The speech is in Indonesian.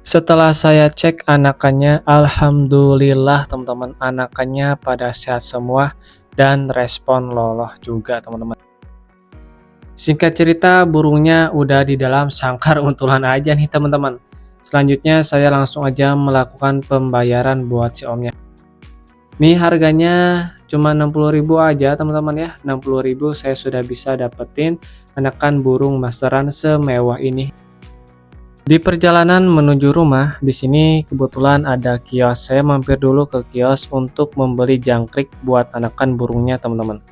Setelah saya cek anakannya, alhamdulillah teman-teman, anakannya pada sehat semua dan respon loloh juga teman-teman. Singkat cerita, burungnya udah di dalam sangkar untulan aja nih teman-teman. Selanjutnya saya langsung aja melakukan pembayaran buat si omnya. Nih harganya cuma 60.000 aja teman-teman ya. 60.000 saya sudah bisa dapetin anakan burung masteran semewah ini. Di perjalanan menuju rumah, di sini kebetulan ada kios. Saya mampir dulu ke kios untuk membeli jangkrik buat anakan burungnya teman-teman.